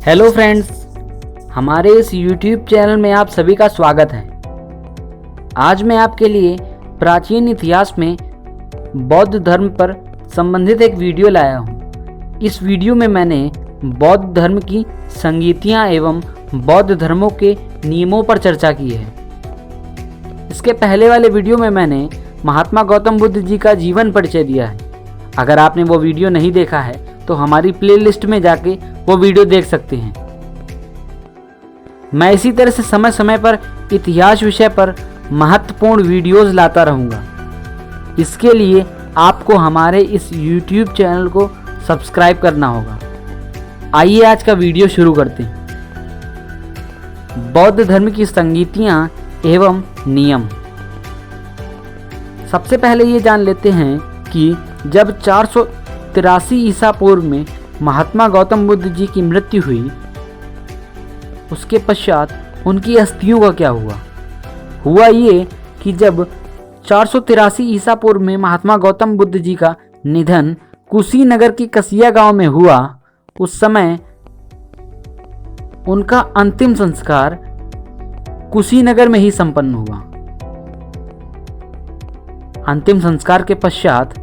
Hello friends, हमारे इस YouTube channel में आप सभी का स्वागत है। आज मैं आपके लिए प्राचीन इतिहास में बौद्ध धर्म पर संबंधित एक वीडियो लाया हूँ। इस वीडियो में मैंने बौद्ध धर्म की संगीतियाँ एवं बौद्ध धर्मों के नियमों पर चर्चा की है। इसके पहले वाले वीडियो में मैंने महात्मा गौतम बुद्ध जी का जीवन परिचय दिया है। अगर आपने वो वीडियो नहीं देखा है तो हमारी प्लेलिस्ट में जाके वो वीडियो देख सकते हैं। मैं इसी तरह से समय समय पर इतिहास विषय पर महत्वपूर्ण वीडियोस लाता रहूँगा। इसके लिए आपको हमारे इस YouTube चैनल को सब्सक्राइब करना होगा। आइए आज का वीडियो शुरू करते हैं। बौद्ध धर्म की संगीतियाँ एवं नियम। सबसे पहले ये जान लेते हैं कि जब 483 ईसा पूर्व में महात्मा गौतम बुद्ध जी की मृत्यु हुई, उसके पश्चात उनकी अस्थियों का क्या हुआ ये कि जब 483 ईसा पूर्व में महात्मा गौतम बुद्ध जी का निधन कुशीनगर की कसिया गांव में हुआ, उस समय उनका अंतिम संस्कार कुशीनगर में ही संपन्न हुआ। अंतिम संस्कार के पश्चात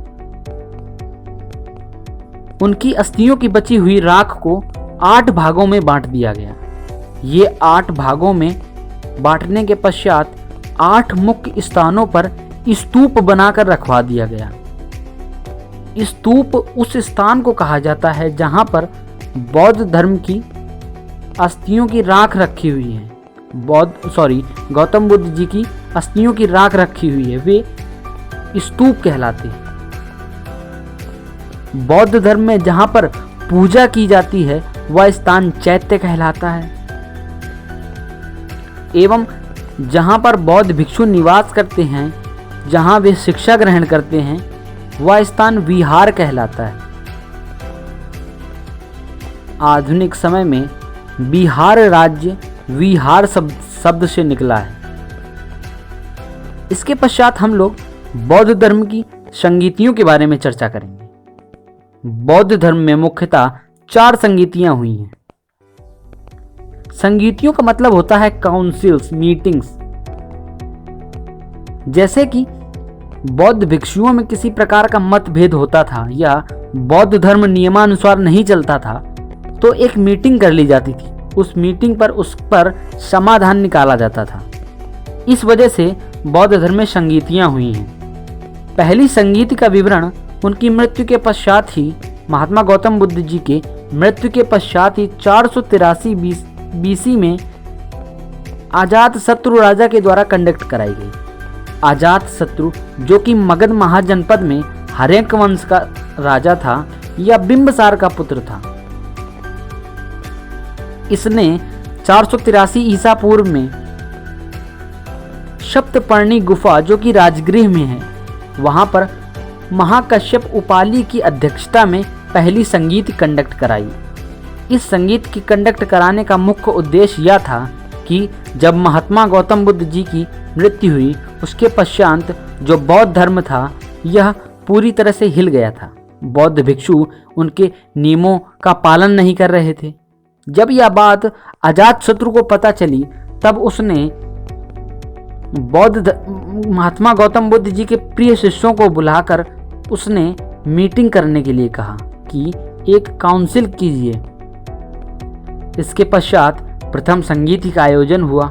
उनकी अस्थियों की बची हुई राख को 8 भागों में बांट दिया गया। ये 8 भागों में बांटने के पश्चात 8 मुख्य स्थानों पर स्तूप बनाकर रखवा दिया गया। स्तूप उस स्थान को कहा जाता है जहां पर बौद्ध धर्म की अस्थियों की राख रखी हुई है। गौतम बुद्ध जी की अस्थियों की राख रखी हुई है, वे स्तूप कहलाते हैं। बौद्ध धर्म में जहां पर पूजा की जाती है वह स्थान चैत्य कहलाता है, एवं जहां पर बौद्ध भिक्षु निवास करते हैं, जहां वे शिक्षा ग्रहण करते हैं, वह स्थान विहार कहलाता है। आधुनिक समय में बिहार राज्य विहार शब्द से निकला है। इसके पश्चात हम लोग बौद्ध धर्म की संगीतियों के बारे में चर्चा करेंगे। बौद्ध धर्म में मुख्यतः 4 संगीतियां हुई हैं। संगीतियों का मतलब होता है काउंसिल्स, मीटिंग्स। जैसे कि बौद्ध भिक्षुओं में किसी प्रकार का मतभेद होता था या बौद्ध धर्म नियमानुसार नहीं चलता था, तो एक मीटिंग कर ली जाती थी। उस मीटिंग पर उस पर समाधान निकाला जाता था। इस वजह से बौद्ध धर्म में संगीतियां हुई हैं। पहली संगीत का विवरण उनकी मृत्यु के पश्चात ही, महात्मा गौतम बुद्ध जी के मृत्यु के पश्चात ही 483 BC में अजात शत्रु राजा के द्वारा कंडक्ट कराई गई। अजात शत्रु, जो कि मगध महाजनपद में हर्यक वंश का राजा था या बिंबसार का पुत्र था। इसने 483 ईसा पूर्व में सप्तपर्णी गुफा, जो कि राजगृह में है, वहां पर महाकश्यप उपाली की अध्यक्षता में पहली संगीत कंडक्ट कराई। इस संगीत की कंडक्ट कराने का मुख्य उद्देश्य यह था कि जब महात्मा गौतम बुद्ध जी की मृत्यु हुई, उसके पश्चात जो बौद्ध धर्म था यह पूरी तरह से हिल गया था। बौद्ध भिक्षु उनके नियमों का पालन नहीं कर रहे थे। जब यह बात अजातशत्रु को पता चली, तब उसने महात्मा गौतम बुद्ध जी के प्रिय शिष्यों को बुलाकर उसने मीटिंग करने के लिए कहा कि एक काउंसिल कीजिए। इसके पश्चात प्रथम संगीत का आयोजन हुआ।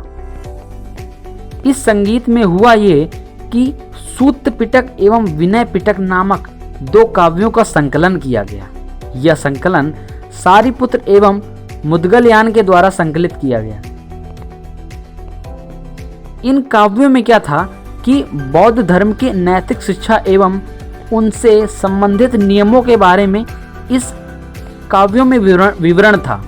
इस संगीत में हुआ ये कि सूत पिटक एवं विनय पिटक नामक 2 काव्यों का संकलन किया गया। यह संकलन सारिपुत्र एवं मुद्गलयान के द्वारा संकलित किया गया। इन काव्यों में क्या था कि बौद्ध धर्म की नैतिक शिक्षा एवं उनसे संबंधित नियमों के बारे में इस काव्यों में विवरण था,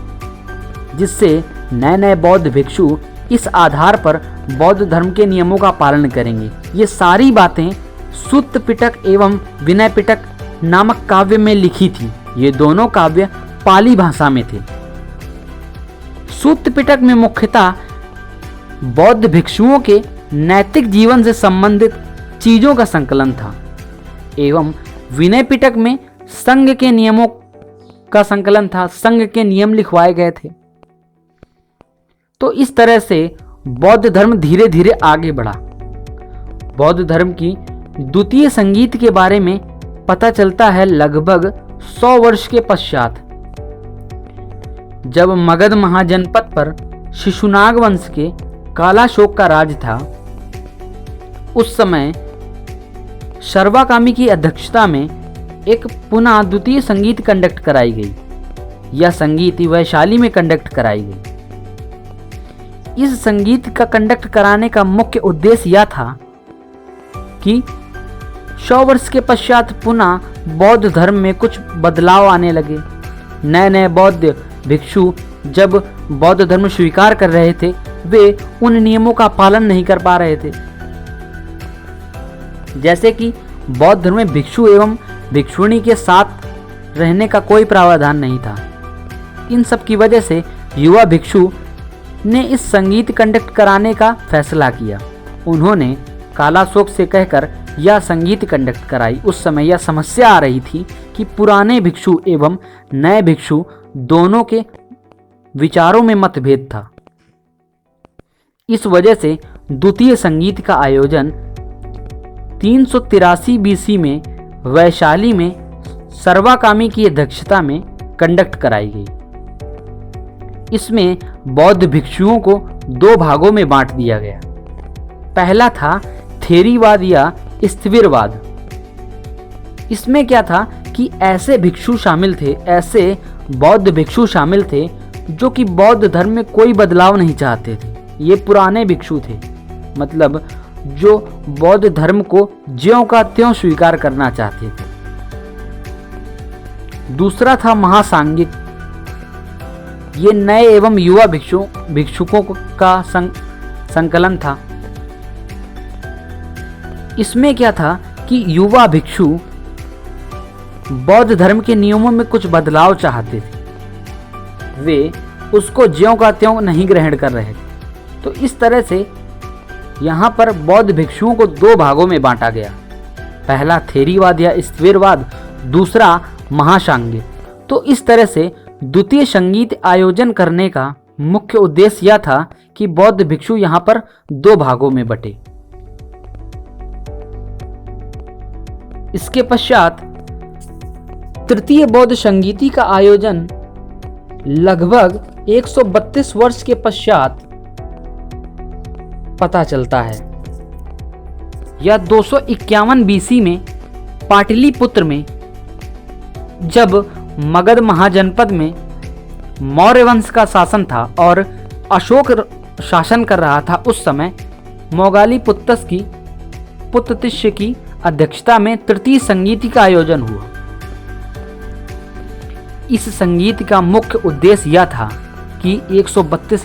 जिससे नए नए बौद्ध भिक्षु इस आधार पर बौद्ध धर्म के नियमों का पालन करेंगे। ये सारी बातें सूत पिटक एवं विनय पिटक नामक काव्य में लिखी थी। ये दोनों काव्य पाली भाषा में थे। सूत पिटक में मुख्यतः बौद्ध भिक्षुओं के नैतिक जीवन से संबंधित चीजों का संकलन था, एवं विनय पिटक में संघ के नियमों का संकलन था। संघ के नियम लिखवाए गए थे। तो इस तरह से बौद्ध धर्म धीरे धीरे आगे बढ़ा। बौद्ध धर्म की द्वितीय संगीत के बारे में पता चलता है लगभग 100 वर्ष के पश्चात, जब मगध महाजनपद पर शिशुनाग वंश के कालाशोक का राज था। उस समय सर्वाकामी की अध्यक्षता में एक पुनः द्वितीय संगीत कंडक्ट कराई गई। यह संगीत वैशाली में कंडक्ट कराई गई। इस संगीत का कंडक्ट कराने का मुख्य उद्देश्य यह था कि 100 वर्ष के पश्चात पुनः बौद्ध धर्म में कुछ बदलाव आने लगे। नए नए बौद्ध भिक्षु जब बौद्ध धर्म स्वीकार कर रहे थे, वे उन नियमों का पालन नहीं कर पा रहे थे। जैसे कि बौद्ध धर्म में भिक्षु एवं भिक्षुणी के साथ रहने का कोई प्रावधान नहीं था। इन सब की वजह से युवा भिक्षु ने इस संगीत कंडक्ट कराने का फैसला किया। उन्होंने कालाशोक से कहकर यह संगीत कंडक्ट कराई। उस समय यह समस्या आ रही थी कि पुराने भिक्षु एवं नए भिक्षु दोनों के विचारों में मतभेद था। इस वजह से द्वितीय संगीत का आयोजन 383 BC में वैशाली में सर्वाकामी की अध्यक्षता में कंडक्ट कराई गई। इसमें बौद्ध भिक्षुओं को 2 भागों में बांट दिया गया। पहला था थेरीवाद या स्थिविरवाद। इसमें क्या था कि ऐसे भिक्षु शामिल थे, ऐसे बौद्ध भिक्षु शामिल थे जो कि बौद्ध धर्म में कोई बदलाव नहीं चाहते थे। ये पुराने भिक्षु थे, मतलब जो बौद्ध धर्म को ज्यों का त्यों स्वीकार करना चाहते थे। दूसरा था महासांगिक। ये नए एवं युवा भिक्षुकों का संकलन था। इसमें क्या था कि युवा भिक्षु बौद्ध धर्म के नियमों में कुछ बदलाव चाहते थे, वे उसको ज्यों का त्यों नहीं ग्रहण कर रहे थे। तो इस तरह से यहाँ पर बौद्ध भिक्षुओं को 2 भागों में बांटा गया। पहला थेरीवाद या स्थिविरवाद, दूसरा महासांगिक। तो इस तरह से द्वितीय संगीत आयोजन करने का मुख्य उद्देश्य यह था कि बौद्ध भिक्षु यहाँ पर 2 भागों में बटे। इसके पश्चात तृतीय बौद्ध संगीति का आयोजन लगभग 132 वर्ष के पश्चात पता चलता है। यह 251 BC में पाटलिपुत्र में, जब मगध महाजनपद में मौर्य वंश का शासन था और अशोक शासन कर रहा था। उस समय मोगालीपुत्रस की पुत्रतिष्य की अध्यक्षता में तृतीय संगीत का आयोजन हुआ। इस संगीत का मुख्य उद्देश्य यह था कि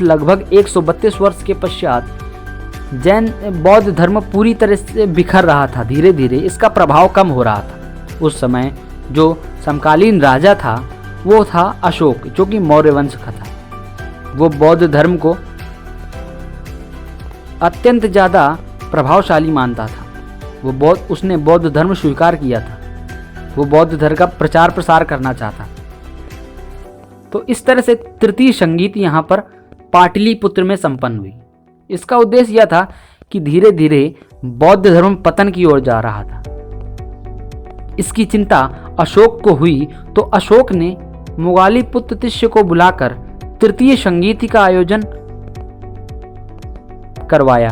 लगभग 132 वर्ष के पश्चात जैन बौद्ध धर्म पूरी तरह से बिखर रहा था। धीरे धीरे इसका प्रभाव कम हो रहा था। उस समय जो समकालीन राजा था वो था अशोक, जो कि मौर्य वंश का था। वो बौद्ध धर्म को अत्यंत ज़्यादा प्रभावशाली मानता था। उसने बौद्ध धर्म स्वीकार किया था। वो बौद्ध धर्म का प्रचार प्रसार करना चाहता। तो इस तरह से तृतीय संगीत यहाँ पर पाटलिपुत्र में संपन्न हुई। इसका उद्देश्य यह था कि धीरे धीरे बौद्ध धर्म पतन की ओर जा रहा था। इसकी चिंता अशोक को हुई, तो अशोक ने मोगालीपुत्रतिष्य को बुलाकर तृतीय संगीत का आयोजन करवाया।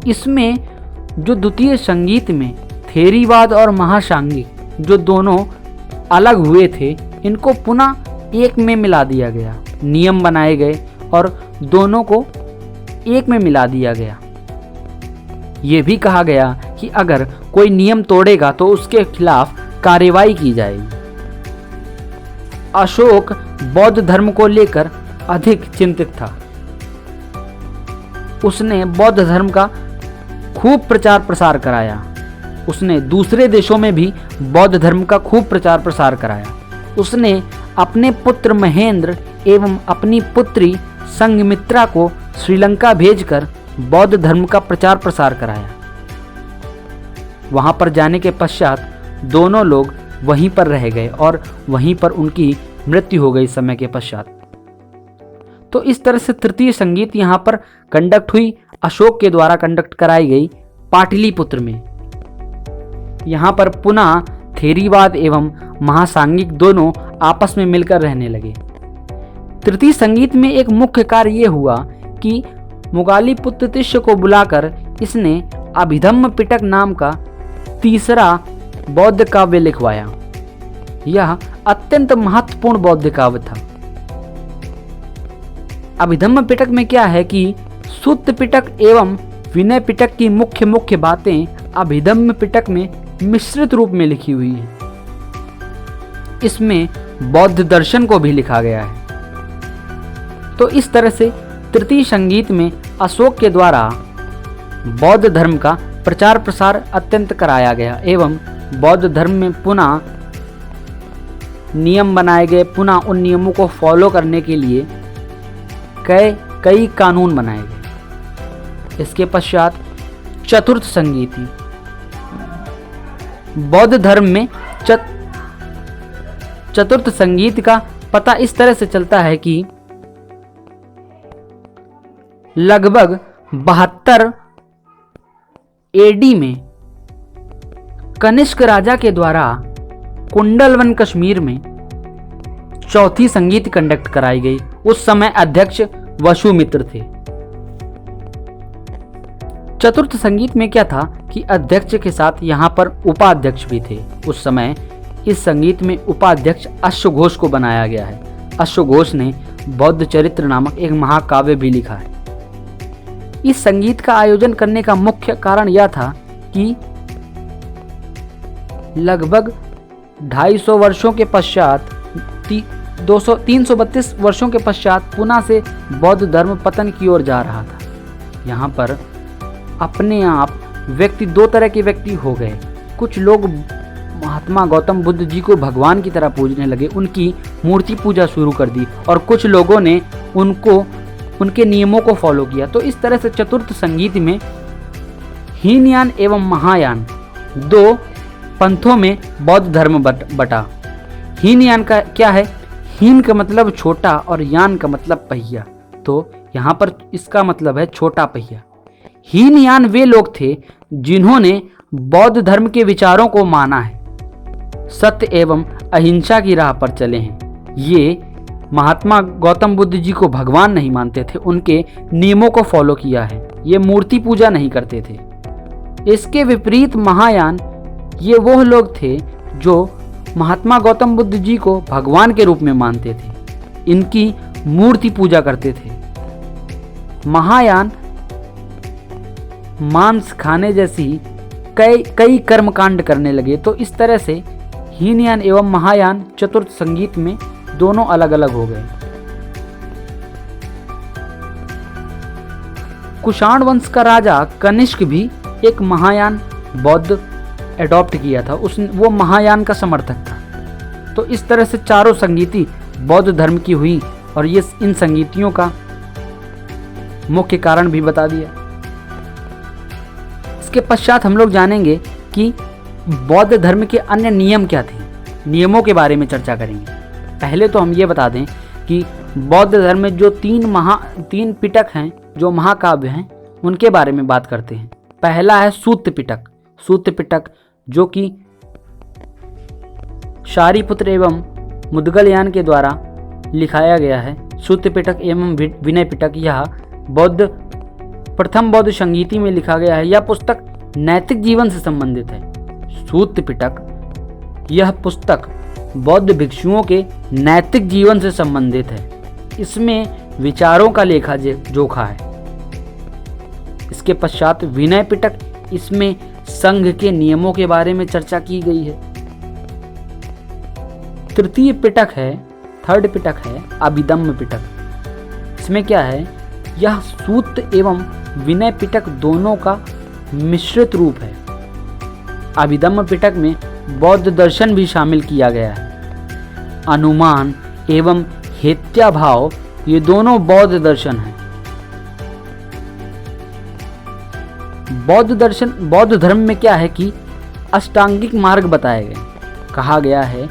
इसमें जो द्वितीय संगीत में थेरीवाद और महासांगिक जो दोनों अलग हुए थे, इनको पुनः एक में मिला दिया गया। नियम बनाए गए और दोनों को एक में मिला दिया गया। ये भी कहा गया कि अगर कोई नियम तोड़ेगा तो उसके खिलाफ कार्रवाई की जाएगी। अशोक बौद्ध धर्म को लेकर अधिक चिंतित था। उसने बौद्ध धर्म का खूब प्रचार प्रसार कराया। उसने दूसरे देशों में भी बौद्ध धर्म का खूब प्रचार प्रसार कराया। उसने अपने पुत्र महेंद्र एवं अपनी पुत्री संघमित्रा को श्रीलंका भेजकर बौद्ध धर्म का प्रचार प्रसार कराया। वहां पर जाने के पश्चात दोनों लोग वहीं पर रह गए और वहीं पर उनकी मृत्यु हो गई समय के पश्चात। तो इस तरह से तृतीय संगीत यहाँ पर कंडक्ट हुई, अशोक के द्वारा कंडक्ट कराई गई पाटलिपुत्र में। यहाँ पर पुनः थेरीवाद एवं महासांगिक दोनों आपस में मिलकर रहने लगे। तृतीय संगीत में एक मुख्य कार्य ये हुआ कि मुगालिपुत्र तिष्य को बुलाकर इसने अभिधम्म पिटक नाम का तीसरा बौद्ध काव्य लिखवाया। यह अत्यंत महत्वपूर्ण बौद्ध काव्य था। अभिधम्म पिटक में क्या है कि सूत्र पिटक एवं विनय पिटक की मुख्य बातें अभिधम्म पिटक में मिश्रित रूप में लिखी हुई है। इसमें बौद्ध दर्शन को भी लिखा गया है। तो इस तरह से तृतीय संगीत में अशोक के द्वारा बौद्ध धर्म का प्रचार प्रसार अत्यंत कराया गया एवं बौद्ध धर्म में पुनः नियम बनाए गए। पुनः उन नियमों को फॉलो करने के लिए कई कानून बनाए गए। इसके पश्चात चतुर्थ संगीति। बौद्ध धर्म में चतुर्थ संगीत का पता इस तरह से चलता है कि लगभग 72 एडी में कनिष्क राजा के द्वारा कुंडलवन कश्मीर में चौथी संगीत कंडक्ट कराई गई। उस समय अध्यक्ष वसुमित्र थे। चतुर्थ संगीत में क्या था कि अध्यक्ष के साथ यहाँ पर उपाध्यक्ष भी थे। उस समय इस संगीत में उपाध्यक्ष अश्वघोष को बनाया गया है। अश्वघोष ने बौद्ध चरित्र नामक एक महाकाव्य भी लिखा है। इस संगीत का आयोजन करने का मुख्य कारण यह था कि लगभग 250 वर्षों के पश्चात 332 वर्षों के पश्चात पुनः से बौद्ध धर्म पतन की ओर जा रहा था। यहाँ पर अपने आप दो तरह के व्यक्ति हो गए। कुछ लोग महात्मा गौतम बुद्ध जी को भगवान की तरह पूजने लगे, उनकी मूर्ति पूजा शुरू कर दी, और कुछ लोगों ने उनके नियमों को फॉलो किया। तो इस तरह से चतुर्थ संगीत में हीनयान एवं महायान दो पंथों में बौद्ध धर्म बटा। हीनयान का क्या है? हीन का मतलब छोटा और यान का मतलब पहिया। तो यहाँ पर इसका मतलब है छोटा पहिया। हीनयान वे लोग थे जिन्होंने बौद्ध धर्म के विचारों को माना है, सत्य एवं अहिंसा की राह पर चले हैं। ये महात्मा गौतम बुद्ध जी को भगवान नहीं मानते थे, उनके नियमों को फॉलो किया है। ये मूर्ति पूजा नहीं करते थे। इसके विपरीत महायान ये वो लोग थे जो महात्मा गौतम बुद्ध जी को भगवान के रूप में मानते थे, इनकी मूर्ति पूजा करते थे। महायान मांस खाने जैसी कई कर्मकांड करने लगे। तो इस तरह से हीनयान एवं महायान चतुर्थ संगीत में दोनों अलग अलग हो गए। कुषाण वंश का राजा कनिष्क भी एक महायान बौद्ध एडॉप्ट किया था। वो महायान का समर्थक था। तो इस तरह से चारों संगीति बौद्ध धर्म की हुई, और ये इन संगीतियों का मुख्य कारण भी बता दिया। इसके पश्चात हम लोग जानेंगे कि बौद्ध धर्म के अन्य नियम क्या थे। नियमों के बारे में चर्चा करेंगे। पहले तो हम ये बता दें कि बौद्ध धर्म में जो तीन पिटक हैं, जो महाकाव्य हैं, उनके बारे में बात करते हैं। पहला है सूत्र पिटक। सूत्र पिटक जो कि शारिपुत्र एवं मुद्गलयान के द्वारा लिखाया गया है। सूत्र पिटक एवं विनय पिटक यह प्रथम बौद्ध संगीति में लिखा गया है। यह पुस्तक नैतिक जीवन से संबंधित है। सूत्र पिटक यह पुस्तक बौद्ध भिक्षुओं के नैतिक जीवन से संबंधित है। इसमें विचारों का लेखा जोखा है। इसके पश्चात विनय पिटक, इसमें संघ के नियमों के बारे में चर्चा की गई है। तृतीय पिटक है, थर्ड पिटक है अभिधम्म पिटक। इसमें क्या है? यह सूत्र एवं विनय पिटक दोनों का मिश्रित रूप है। अभिधम्म पिटक में बौद्ध दर्शन भी शामिल किया गया है। अनुमान एवं हेत्याभाव ये दोनों बौद्ध दर्शन हैं। बौद्ध धर्म में क्या है कि अष्टांगिक मार्ग बताए गए। कहा गया है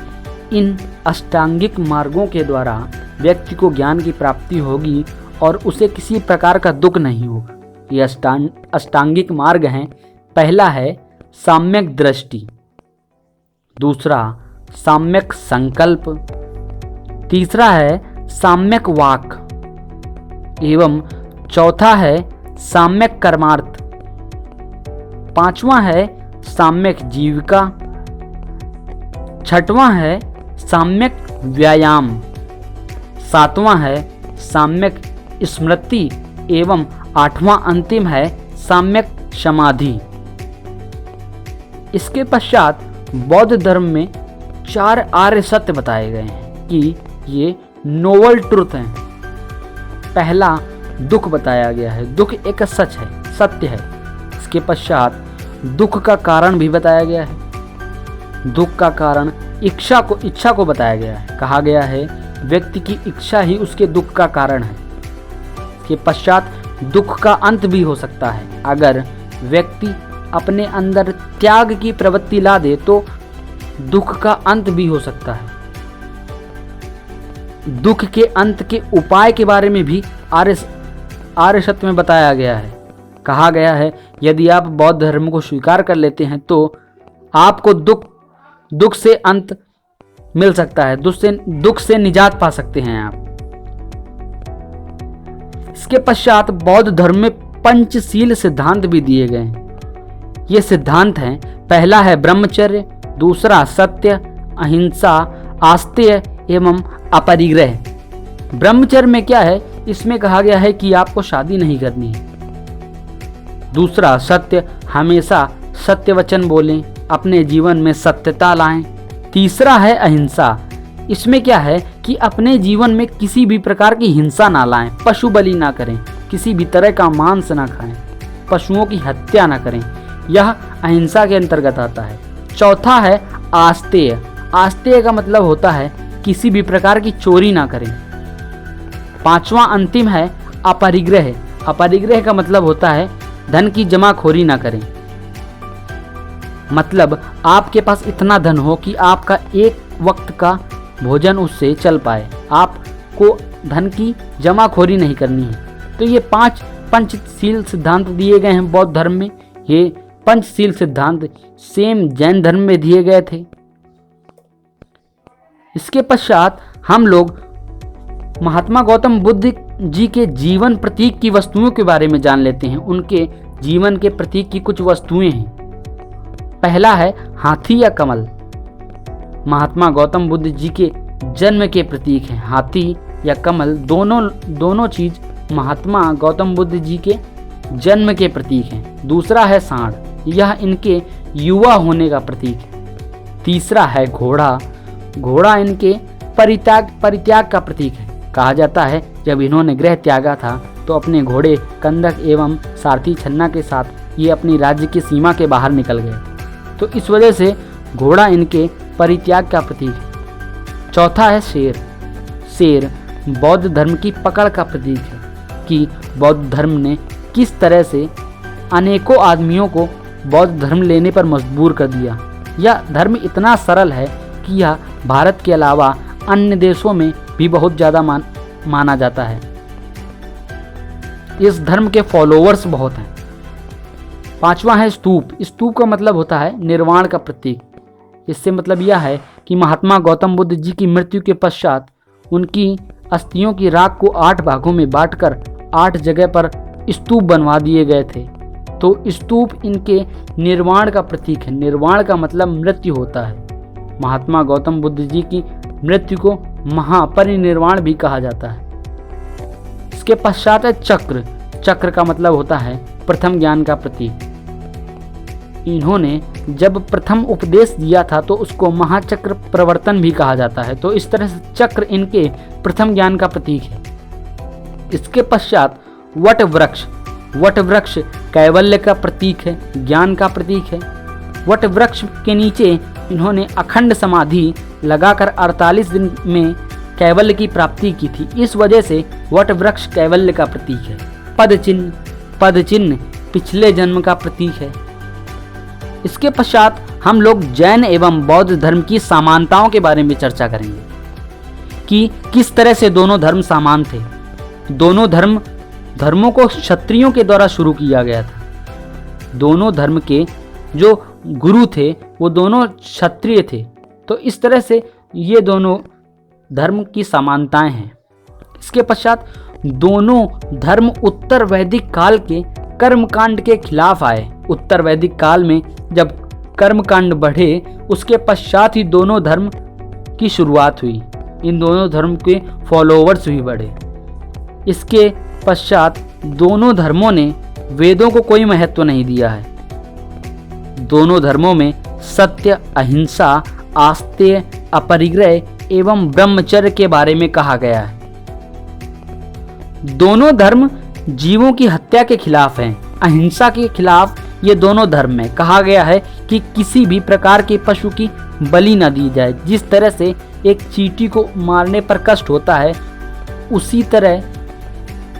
इन अष्टांगिक मार्गों के द्वारा व्यक्ति को ज्ञान की प्राप्ति होगी और उसे किसी प्रकार का दुख नहीं होगा। ये अष्टांगिक मार्ग हैं। पहला है साम्यक दृष्टि, दूसरा साम्यक संकल्प, तीसरा है साम्यक वाक एवं चौथा है साम्यक कर्मार्थ, पांचवा है साम्यक जीविका, छठवां है साम्यक व्यायाम, सातवां है साम्यक स्मृति एवं आठवां अंतिम है साम्यक समाधि। इसके पश्चात बौद्ध धर्म में 4 आर्य सत्य बताए गए हैं कि ये नोवल ट्रुथ हैं। पहला दुख बताया गया है, दुख एक सच है, सत्य है। इसके पश्चात दुख का कारण भी बताया गया है। दुख का कारण इच्छा को बताया गया है। कहा गया है व्यक्ति की इच्छा ही उसके दुख का कारण है। इसके पश्चात दुख का अंत भी हो सकता है। अगर व्यक्ति अपने अंदर त्याग की प्रवृत्ति ला दे तो दुख का अंत भी हो सकता है। दुख के अंत के उपाय के बारे में भी आर्य सत्य में बताया गया है। कहा गया है यदि आप बौद्ध धर्म को स्वीकार कर लेते हैं तो आपको दुख से अंत मिल सकता है, दुख से निजात पा सकते हैं आप। इसके पश्चात बौद्ध धर्म में पंचशील सिद्धांत भी दिए गए हैं। ये सिद्धांत हैं, पहला है ब्रह्मचर्य, दूसरा सत्य, अहिंसा, आस्तेय एवं अपरिग्रह। ब्रह्मचर्य में क्या है, इसमें कहा गया है कि आपको शादी नहीं करनी है। दूसरा सत्य, हमेशा सत्य वचन बोलें, अपने जीवन में सत्यता लाएं। तीसरा है अहिंसा, इसमें क्या है कि अपने जीवन में किसी भी प्रकार की हिंसा ना लाएं, पशु बलि ना करें, किसी भी तरह का मांस ना खाएं, पशुओं की हत्या ना करें, यह अहिंसा के अंतर्गत आता है। चौथा है आस्तेय, आस्तेय का मतलब होता है किसी भी प्रकार की चोरी ना करें। पांचवा अंतिम है अपरिग्रह, अपरिग्रह का मतलब होता है धन की जमाखोरी ना करें। मतलब आपके पास इतना धन हो कि आपका एक वक्त का भोजन उससे चल पाए, आपको धन की जमाखोरी नहीं करनी है। तो ये 5 पंचशील सिद्धांत दिए गए हैं बौद्ध धर्म में। ये पंचशील सिद्धांत सेम जैन धर्म में दिए गए थे। इसके पश्चात हम लोग महात्मा गौतम बुद्ध जी के जीवन प्रतीक की वस्तुओं के बारे में जान लेते हैं। उनके जीवन के प्रतीक की कुछ वस्तुएं हैं। पहला है हाथी या कमल। महात्मा गौतम बुद्ध जी के जन्म के प्रतीक हैं हाथी या कमल। दोनों चीज महात्मा गौतम बुद्ध जी के जन्म के प्रतीक हैं। दूसरा है सांड, यह इनके युवा होने का प्रतीक है। तीसरा है घोड़ा, घोड़ा इनके परित्याग का प्रतीक है। कहा जाता है जब इन्होंने गृह त्यागा था तो अपने घोड़े कंदक एवं सारथी छन्ना के साथ ये अपनी राज्य की सीमा के बाहर निकल गए, तो इस वजह से घोड़ा इनके परित्याग का प्रतीक है। चौथा है शेर, शेर बौद्ध धर्म की पकड़ का प्रतीक है कि बौद्ध धर्म ने किस तरह से अनेकों आदमियों को बौद्ध धर्म लेने पर मजबूर कर दिया। यह धर्म इतना सरल है कि यह भारत के अलावा अन्य देशों में भी बहुत ज़्यादा माना जाता है। इस धर्म के फॉलोअर्स बहुत हैं। पांचवा है स्तूप, स्तूप का मतलब होता है निर्वाण का प्रतीक। इससे मतलब यह है कि महात्मा गौतम बुद्ध जी की मृत्यु के पश्चात उनकी अस्थियों की राख को 8 भागों में बांटकर 8 जगह पर स्तूप बनवा दिए गए थे। तो स्तूप इनके निर्वाण का प्रतीक है। निर्वाण का मतलब मृत्यु होता है। महात्मा गौतम बुद्ध जी की मृत्यु को महापरिनिर्वाण भी कहा जाता है। इसके पश्चात है चक्र, चक्र का मतलब होता है प्रथम ज्ञान का प्रतीक। इन्होंने जब प्रथम उपदेश दिया था तो उसको महाचक्र प्रवर्तन भी कहा जाता है। तो इस तरह से चक्र इनके प्रथम ज्ञान का प्रतीक है। इसके पश्चात वट वृक्ष, वट वृक्ष कैवल्य का प्रतीक है, ज्ञान का प्रतीक है। वट वृक्ष के नीचे इन्होंने अखंड समाधि लगाकर 48 दिन में कैवल्य की प्राप्ति की थी। इस वजह से वट वृक्ष कैवल्य का प्रतीक है। पद चिन्ह, पद चिन्ह पिछले जन्म का प्रतीक है। इसके पश्चात हम लोग जैन एवं बौद्ध धर्म की समानताओं के बारे में चर्चा करेंगे कि किस तरह से दोनों धर्म समान थे। दोनों धर्मों को क्षत्रियों के द्वारा शुरू किया गया था। दोनों धर्म के जो गुरु थे वो दोनों क्षत्रिय थे। तो इस तरह से ये दोनों धर्म की समानताएं हैं। इसके पश्चात दोनों धर्म उत्तर वैदिक काल के कर्मकांड के खिलाफ आए। उत्तर वैदिक काल में जब कर्मकांड बढ़े उसके पश्चात ही दोनों धर्म की शुरुआत हुई। इन दोनों धर्म के फॉलोवर्स भी बढ़े। इसके पश्चात दोनों धर्मों ने वेदों को कोई महत्व नहीं दिया है। दोनों धर्मों में सत्य, अहिंसा, आस्तेय, अपरिग्रह एवं ब्रह्मचर्य के बारे में कहा गया है। दोनों धर्म जीवों की हत्या के खिलाफ हैं। अहिंसा के खिलाफ ये दोनों धर्म में कहा गया है कि किसी भी प्रकार के पशु की बलि न दी जाए। जिस तरह से एक चींटी को मारने पर कष्ट होता है उसी तरह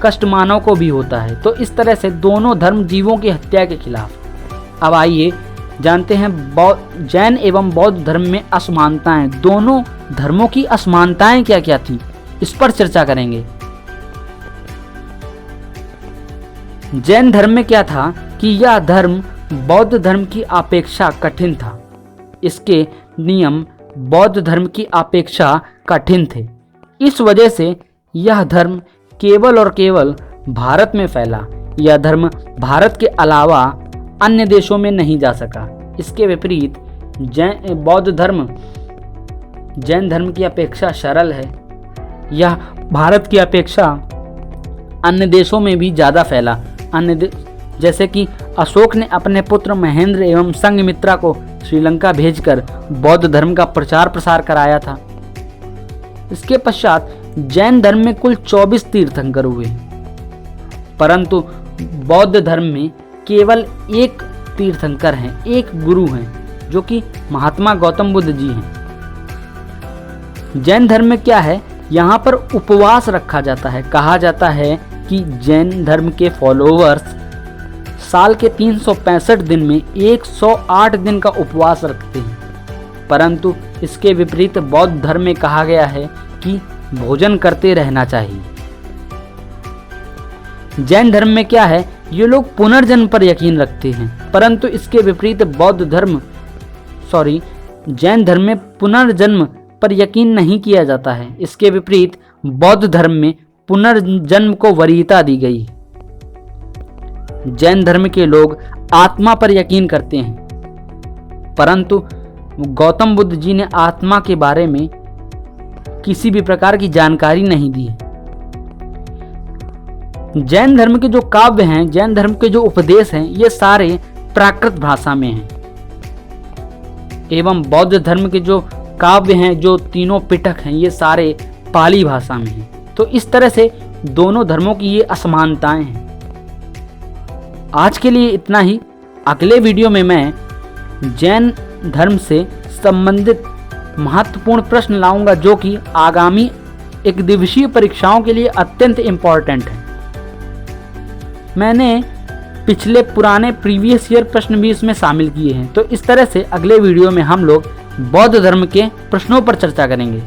कष्ट मानव को भी होता है। तो इस तरह से दोनों धर्म जीवों की हत्या के खिलाफ। अब आइए जानते हैं जैन एवं बौद्ध धर्म में असमानताएं। दोनों धर्मों की असमानताएं क्या क्या थी इस पर चर्चा करेंगे। जैन धर्म में क्या था कि यह धर्म बौद्ध धर्म की अपेक्षा कठिन था। इसके नियम बौद्ध धर्म की अपेक्षा कठिन थे। इस वजह से यह धर्म केवल और केवल भारत में फैला। यह धर्म भारत के अलावा अन्य देशों में नहीं जा सका। इसके विपरीत बौद्ध धर्म जैन धर्म की अपेक्षा सरल है। यह भारत की अपेक्षा अन्य देशों में भी ज़्यादा फैला। जैसे कि अशोक ने अपने पुत्र महेंद्र एवं संघमित्रा को श्रीलंका भेजकर बौद्ध धर्म का प्रचार प्रसार कराया था। इसके पश्चात जैन धर्म में कुल 24 तीर्थंकर हुए, परंतु बौद्ध धर्म में केवल एक तीर्थंकर हैं, एक गुरु हैं, जो कि महात्मा गौतम बुद्ध जी हैं। जैन धर्म में क्या है, यहाँ पर उपवास रखा जाता है। कहा जाता है कि जैन धर्म के फॉलोवर्स साल के 365 दिन में 108 दिन का उपवास रखते हैं, परंतु इसके विपरीत बौद्ध धर्म में कहा गया है कि भोजन करते रहना चाहिए। जैन धर्म में क्या है, ये लोग पुनर्जन्म पर यकीन रखते हैं, परंतु इसके विपरीत जैन धर्म में पुनर्जन्म पर यकीन नहीं किया जाता है। इसके विपरीत बौद्ध धर्म में पुनर्जन्म को वरीयता दी गई। जैन धर्म के लोग आत्मा पर यकीन करते हैं, परंतु गौतम बुद्ध जी ने आत्मा के बारे में किसी भी प्रकार की जानकारी नहीं दी। जैन धर्म के जो काव्य हैं, जैन धर्म के जो उपदेश हैं, ये सारे प्राकृत भाषा में हैं, एवं बौद्ध धर्म के जो काव्य हैं, जो तीनों पिटक हैं, ये सारे पाली भाषा में हैं। तो इस तरह से दोनों धर्मों की ये असमानताएं हैं। आज के लिए इतना ही। अगले वीडियो में मैं जैन धर्म से संबंधित महत्वपूर्ण प्रश्न लाऊंगा, जो कि आगामी एक दिवसीय परीक्षाओं के लिए अत्यंत इम्पॉर्टेंट है। मैंने पिछले पुराने प्रीवियस ईयर प्रश्न भी इसमें शामिल किए हैं। तो इस तरह से अगले वीडियो में हम लोग बौद्ध धर्म के प्रश्नों पर चर्चा करेंगे।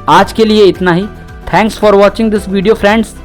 आज के लिए इतना ही। Thanks for watching this video friends.